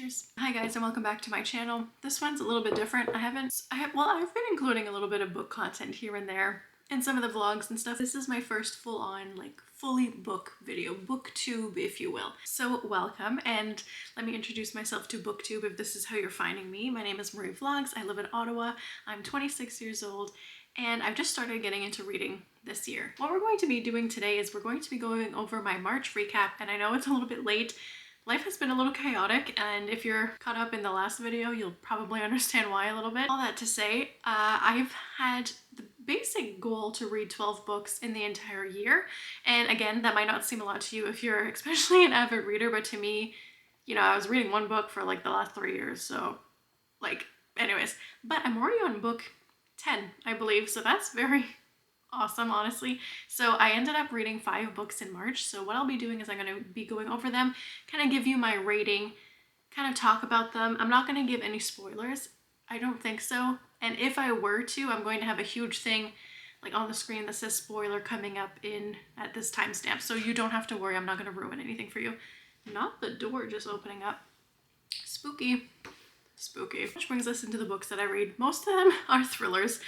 Cheers. Hi guys and welcome back to my channel. This one's a little bit different. I've been including a little bit of book content here and there in some of the vlogs and stuff. This is my first full-on, like, fully book video, BookTube if you will. So welcome, and let me introduce myself to BookTube if this is how you're finding me. My name is Marie Vlogs. I live in Ottawa. I'm 26 years old and I've just started getting into reading this year. What we're going to be doing today is we're going to be going over my March recap, and I know it's a little bit late. Life has been a little chaotic, and if you're caught up in the last video, you'll probably understand why a little bit. All that to say, I've had the basic goal to read 12 books in the entire year. And again, that might not seem a lot to you if you're especially an avid reader, but to me, you know, I was reading one book for like the last 3 years. So like, anyways, but I'm already on book 10, I believe. So that's very awesome, honestly. So I ended up reading 5 books in March. So what I'll be doing is I'm going to be going over them, kind of give you my rating, kind of talk about them. I'm not going to give any spoilers. I don't think so. And if I were to, I'm going to have a huge thing like on the screen that says spoiler coming up at this timestamp. So you don't have to worry. I'm not going to ruin anything for you. Not the door just opening up. Spooky. Spooky. Which brings us into the books that I read. Most of them are thrillers.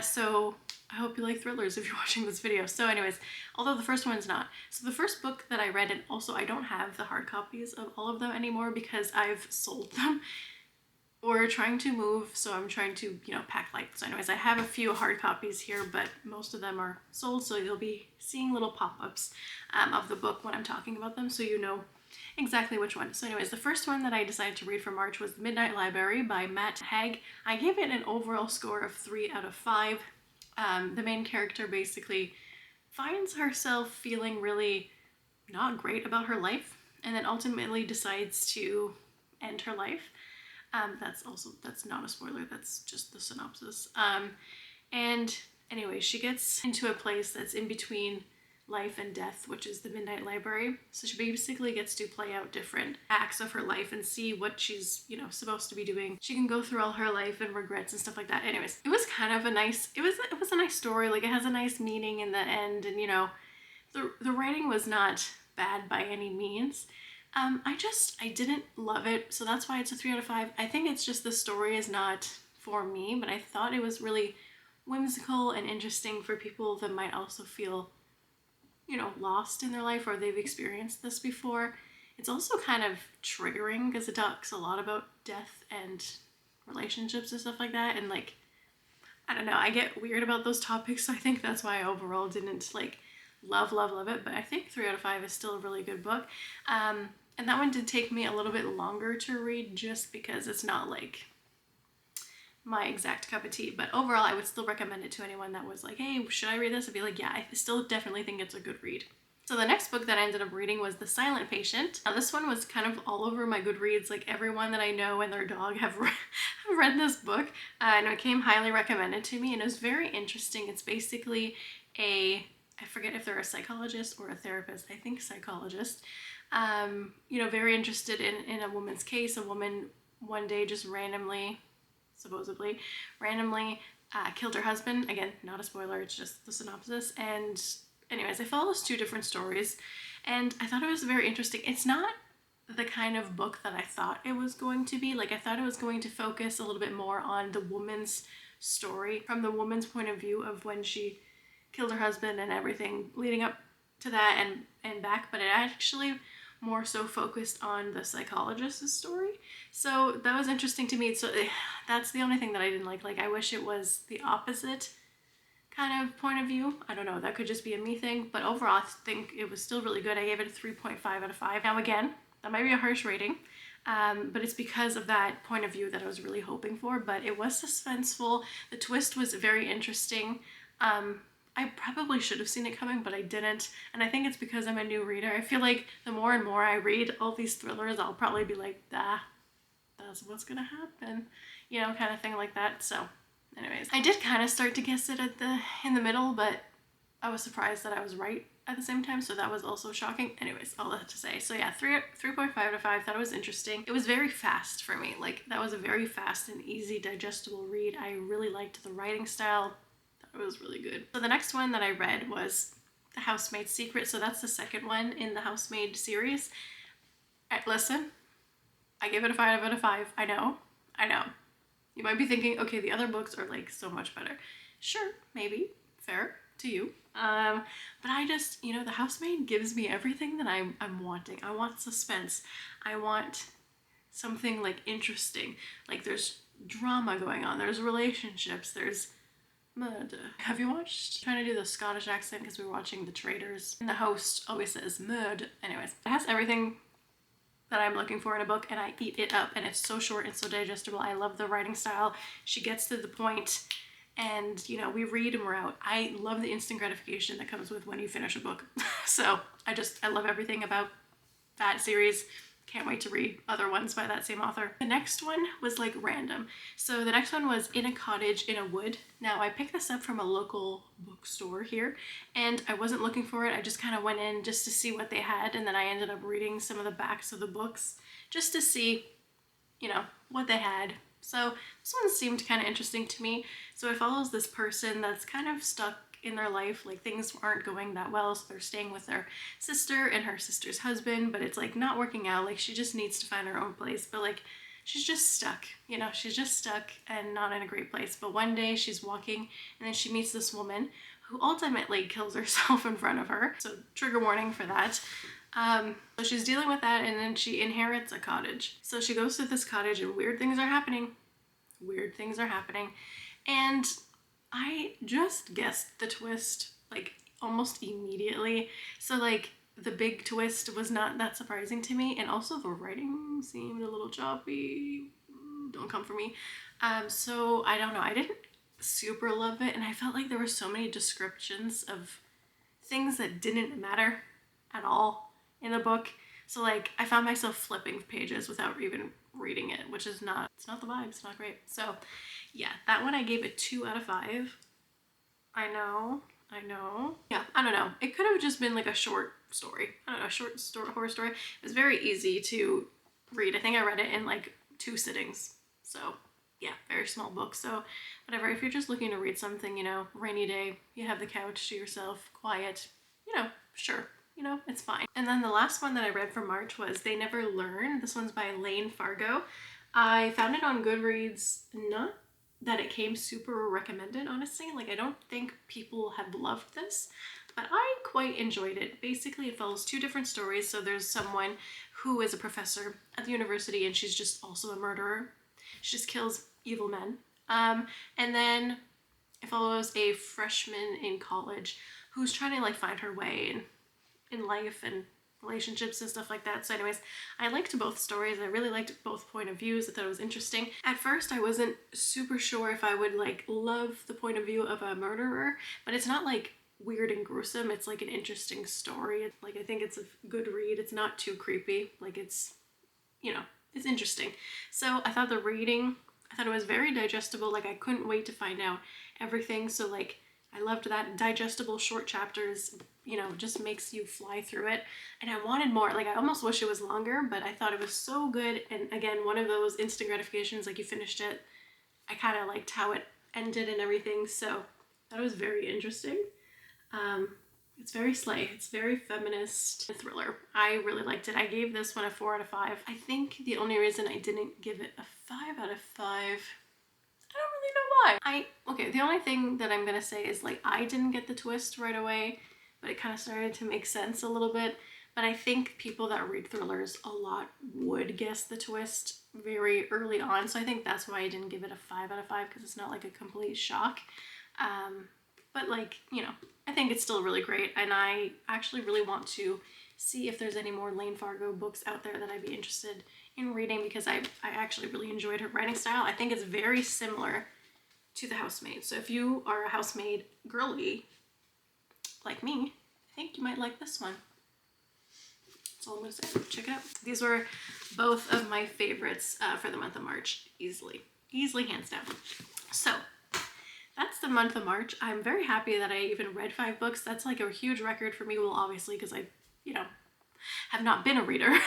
So I hope you like thrillers if you're watching this video. So anyways, although the first one's not. So the first book that I read, and also I don't have the hard copies of all of them anymore because I've sold them or trying to move. So I'm trying to, you know, pack light. So anyways, I have a few hard copies here, but most of them are sold. So you'll be seeing little pop-ups of the book when I'm talking about them, so you know exactly which one. So anyways, the first one that I decided to read for March was Midnight Library by Matt Haig. I gave it an overall score of 3 out of 5. The main character basically finds herself feeling really not great about her life, and then ultimately decides to end her life. That's not a spoiler, that's just the synopsis. And anyway, she gets into a place that's in between life and death, which is the Midnight Library. So she basically gets to play out different acts of her life and see what she's, you know, supposed to be doing. She can go through all her life and regrets and stuff like that. Anyways, it was kind of a nice, it was a nice story. Like, it has a nice meaning in the end, and you know, the writing was not bad by any means. I didn't love it, so that's why it's a 3 out of 5. I think it's just the story is not for me, but I thought it was really whimsical and interesting for people that might also feel, you know, lost in their life or they've experienced this before. It's also kind of triggering because it talks a lot about death and relationships and stuff like that, and like, I don't know, I get weird about those topics, so I think that's why I overall didn't like love it, but I think 3 out of 5 is still a really good book. And that one did take me a little bit longer to read just because it's not like my exact cup of tea, but overall I would still recommend it to anyone that was like, hey, should I read this? I'd be like, yeah, I still definitely think it's a good read. So the next book that I ended up reading was The Silent Patient. Now this one was kind of all over my Goodreads. Like, everyone that I know and their dog have read this book, and it came highly recommended to me, and it was very interesting. It's basically I forget if they're a psychologist or a therapist, I think psychologist, you know, very interested in a woman's case. A woman one day just supposedly randomly killed her husband. Again, not a spoiler, it's just the synopsis. And anyways, I follows 2 different stories, and I thought it was very interesting. It's not the kind of book that I thought it was going to be. Like, I thought it was going to focus a little bit more on the woman's story, from the woman's point of view of when she killed her husband and everything leading up to that and back, but it actually more so focused on the psychologist's story. So that was interesting to me. So that's the only thing that I didn't like. Like, I wish it was the opposite kind of point of view. I don't know, that could just be a me thing, but overall I think it was still really good. I gave it a 3.5 out of 5. Now again, that might be a harsh rating, but it's because of that point of view that I was really hoping for. But it was suspenseful. The twist was very interesting. I probably should have seen it coming, but I didn't. And I think it's because I'm a new reader. I feel like the more and more I read all these thrillers, I'll probably be like, that's what's gonna happen, you know, kind of thing like that. So anyways, I did kind of start to guess it in the middle, but I was surprised that I was right at the same time, so that was also shocking. Anyways, all that to say, so yeah, 3.5 out of 5. Thought it was interesting. It was very fast for me. Like, that was a very fast and easy digestible read. I really liked the writing style. It was really good. So the next one that I read was The Housemade Secret. So that's the second one in the Housemaid series. Listen, I gave it a 5 out of 5. I know. I know. You might be thinking, okay, the other books are like so much better. Sure, maybe. Fair to you. But I just, you know, The Housemaid gives me everything that I'm wanting. I want suspense. I want something like interesting. Like there's drama going on. There's relationships. There's murder. Have you watched? I'm trying to do the Scottish accent because we were watching The Traitors. And the host always says murder. Anyways, it has everything that I'm looking for in a book, and I eat it up, and it's so short and so digestible. I love the writing style. She gets to the point, and you know, we read and we're out. I love the instant gratification that comes with when you finish a book. So I love everything about that series. Can't wait to read other ones by that same author. The next one was like random. So the next one was In a Cottage in a Wood. Now I picked this up from a local bookstore here, and I wasn't looking for it. I just kind of went in just to see what they had, and then I ended up reading some of the backs of the books just to see, you know, what they had. So this one seemed kind of interesting to me. So it follows this person that's kind of stuck in their life, like things aren't going that well, so they're staying with their sister and her sister's husband, but it's like not working out. Like she just needs to find her own place, but like she's just stuck, you know, she's just stuck and not in a great place. But one day she's walking and then she meets this woman who ultimately kills herself in front of her. So trigger warning for that. So she's dealing with that, and then she inherits a cottage. So she goes to this cottage and weird things are happening. Weird things are happening. And I just guessed the twist like almost immediately. So like the big twist was not that surprising to me, and also the writing seemed a little choppy. Don't come for me. So I don't know. I didn't super love it, and I felt like there were so many descriptions of things that didn't matter at all in the book. So like I found myself flipping pages without even reading it, which is not, it's not the vibe, it's not great. So yeah, that one I gave it 2 out of 5. I know. Yeah, I don't know. It could have just been like a short story. I don't know, a short story, horror story. It was very easy to read. I think I read it in like 2 sittings. So yeah, very small book. So whatever, if you're just looking to read something, you know, rainy day, you have the couch to yourself, quiet, you know, sure. You know, it's fine. And then the last one that I read for March was They Never Learn. This one's by Lane Fargo. I found it on Goodreads, not that it came super recommended, honestly. Like I don't think people have loved this, but I quite enjoyed it. Basically, it follows 2 different stories. So there's someone who is a professor at the university, and she's just also a murderer. She just kills evil men. And then it follows a freshman in college who's trying to like find her way in life and relationships and stuff like that. So anyways, I liked both stories. I really liked both point of views. I thought it was interesting. At first, I wasn't super sure if I would like love the point of view of a murderer, but it's not like weird and gruesome. It's like an interesting story. Like I think it's a good read. It's not too creepy. Like it's, you know, it's interesting. So I thought I thought it was very digestible. Like I couldn't wait to find out everything. So like I loved that. Digestible short chapters, you know, just makes you fly through it. And I wanted more. Like I almost wish it was longer, but I thought it was so good. And again, one of those instant gratifications, like you finished it. I kind of liked how it ended and everything. So that was very interesting. It's very slay. It's very feminist thriller. I really liked it. I gave this one a 4 out of 5. I think the only reason I didn't give it a 5 out of 5, I don't really know why. Okay, the only thing that I'm gonna say is like I didn't get the twist right away, but it kind of started to make sense a little bit. But I think people that read thrillers a lot would guess the twist very early on. So I think that's why I didn't give it a 5 out of 5, because it's not like a complete shock. But like, you know, I think it's still really great. And I actually really want to see if there's any more Lane Fargo books out there that I'd be interested in reading, because I actually really enjoyed her writing style. I think it's very similar to The Housemaid. So if you are a Housemaid girly like me, I think you might like this one. That's all I'm gonna say. Check it out. These were both of my favorites for the month of March, easily hands down. So that's the month of March. I'm very happy that I even read 5 books. That's like a huge record for me. Well, obviously, because I, you know, have not been a reader.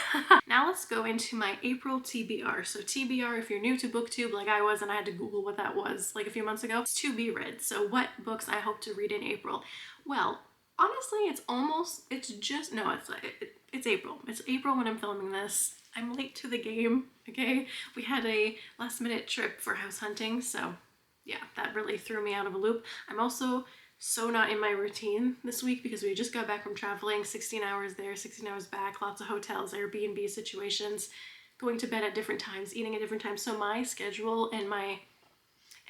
Now let's go into my April TBR. So TBR, if you're new to BookTube like I was and I had to Google what that was like a few months ago, it's to be read. So what books I hope to read in April? Well, honestly, it's April. It's April when I'm filming this. I'm late to the game, okay? We had a last minute trip for house hunting, so yeah, that really threw me out of a loop. I'm also so not in my routine this week because we just got back from traveling, 16 hours there, 16 hours back, lots of hotels, Airbnb situations, going to bed at different times, eating at different times. So my schedule and my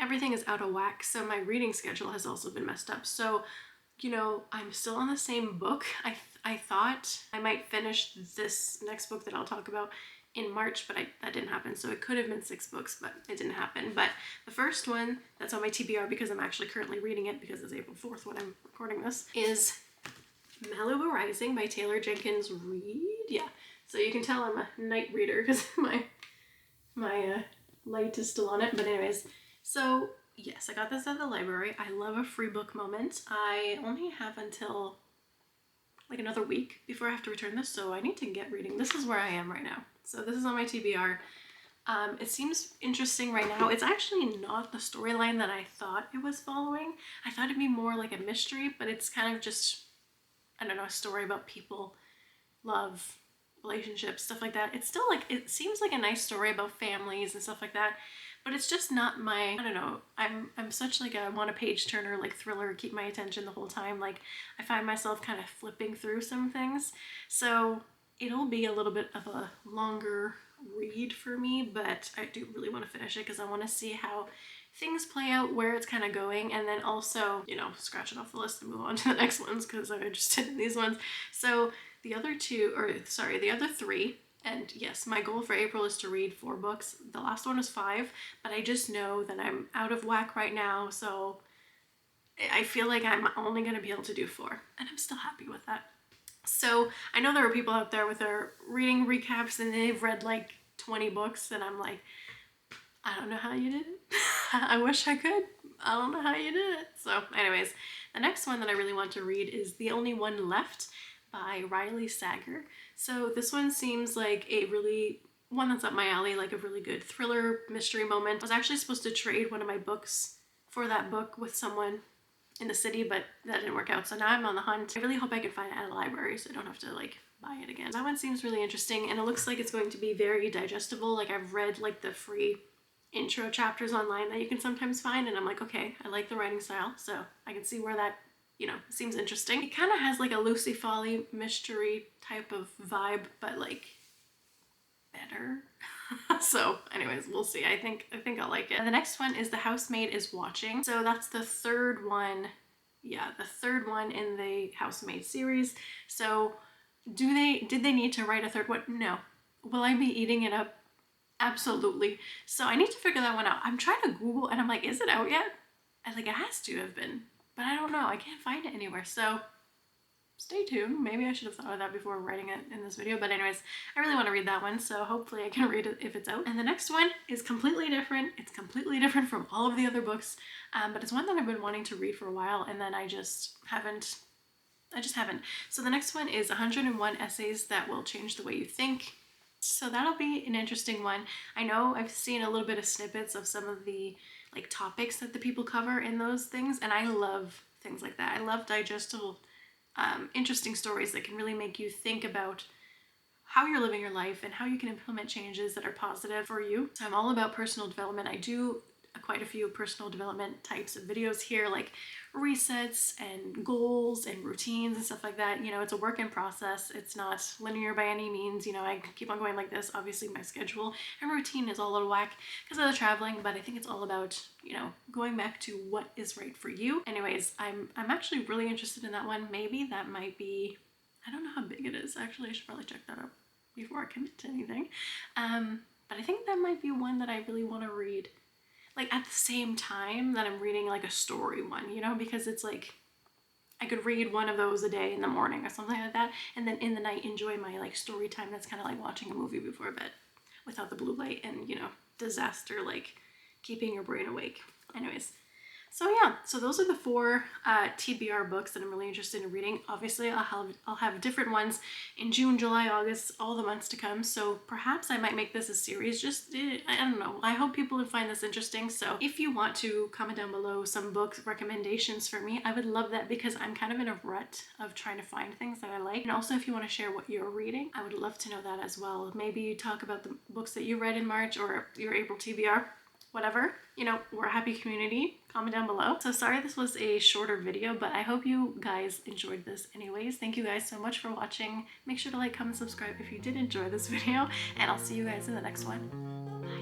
everything is out of whack. So my reading schedule has also been messed up. So, you know, I'm still on the same book. I thought I might finish this next book that I'll talk about in March, but that didn't happen. So it could have been 6 books, but it didn't happen. But the first one that's on my TBR, because I'm actually currently reading it because it's April 4th when I'm recording this, is Malibu Rising by Taylor Jenkins Reid. Yeah, so you can tell I'm a night reader because my light is still on it. But anyways, so yes, I got this at the library. I love a free book moment. I only have until like another week before I have to return this, so I need to get reading. This is where I am right now. So this is on my TBR. It seems interesting right now. It's actually not the storyline that I thought it was following. I thought it'd be more like a mystery, but it's kind of just, I don't know, a story about people, love, relationships, stuff like that. It's still like, it seems like a nice story about families and stuff like that, but it's just not my, I don't know, I'm such like a want a page turner, like thriller, keep my attention the whole time. Like I find myself kind of flipping through some things. So it'll be a little bit of a longer read for me, but I do really want to finish it because I want to see how things play out, where it's kind of going, and then also, you know, scratch it off the list and move on to the next ones because I'm interested in these ones. So the other two, or sorry, the other 3, and yes, my goal for April is to read 4 books. The last one is 5, but I just know that I'm out of whack right now, so I feel like I'm only going to be able to do 4, and I'm still happy with that. So I know there are people out there with their reading recaps and they've read like 20 books, and I'm like, I don't know how you did it. I wish I could. I don't know how you did it. So anyways, the next one that I really want to read is The Only One Left by Riley Sager. So this one seems like a really, one that's up my alley, like a really good thriller mystery moment. I was actually supposed to trade one of my books for that book with someone in the city, but that didn't work out. So now I'm on the hunt. I really hope I can find it at a library so I don't have to like buy it again. That one seems really interesting, and it looks like it's going to be very digestible. Like I've read like the free intro chapters online that you can sometimes find, and I'm like, okay, I like the writing style, so I can see where that, you know, seems interesting. It kind of has like a Lucy Folly mystery type of vibe, but like better. So anyways, we'll see. I think I'll like it. And the next one is The Housemaid is Watching. So that's the 3rd one. Yeah, the 3rd one in the Housemaid series. So did they need to write a 3rd one? No. Will I be eating it up? Absolutely. So I need to figure that one out. I'm trying to Google and I'm like, is it out yet? I like, it has to have been, but I don't know. I can't find it anywhere. So stay tuned. Maybe I should have thought of that before writing it in this video, but anyways, I really want to read that one, so hopefully I can read it if it's out. And the next one is completely different. It's completely different from all of the other books, but it's one that I've been wanting to read for a while, and then I just haven't. So the next one is 101 Essays That Will Change the Way You Think. So that'll be an interesting one. I know I've seen a little bit of snippets of some of the like topics that the people cover in those things, and I love things like that. I love digestible, interesting stories that can really make you think about how you're living your life and how you can implement changes that are positive for you. So I'm all about personal development. I do quite a few personal development types of videos here, like resets and goals and routines and stuff like that. You know, it's a work in process. It's not linear by any means. You know, I keep on going like this. Obviously my schedule and routine is all out of whack because of the traveling, but I think it's all about, you know, going back to what is right for you. Anyways, I'm actually really interested in that one. Maybe that might be, I don't know how big it is. Actually, I should probably check that out before I commit to anything. But I think that might be one that I really want to read, like at the same time that I'm reading like a story one, you know, because it's like I could read one of those a day in the morning or something like that, and then in the night enjoy my like story time that's kind of like watching a movie before bed without the blue light and, you know, disaster like keeping your brain awake. Anyways, So yeah, so those are the 4 TBR books that I'm really interested in reading. Obviously, I'll have different ones in June, July, August, all the months to come. So perhaps I might make this a series. Just I don't know. I hope people would find this interesting. So if you want to comment down below some book recommendations for me, I would love that, because I'm kind of in a rut of trying to find things that I like. And also, if you want to share what you're reading, I would love to know that as well. Maybe you talk about the books that you read in March or your April TBR. Whatever, you know, we're a happy community. Comment down below. So sorry this was a shorter video, but I hope you guys enjoyed this anyways. Thank you guys so much for watching. Make sure to like, comment, subscribe if you did enjoy this video, and I'll see you guys in the next one. Bye.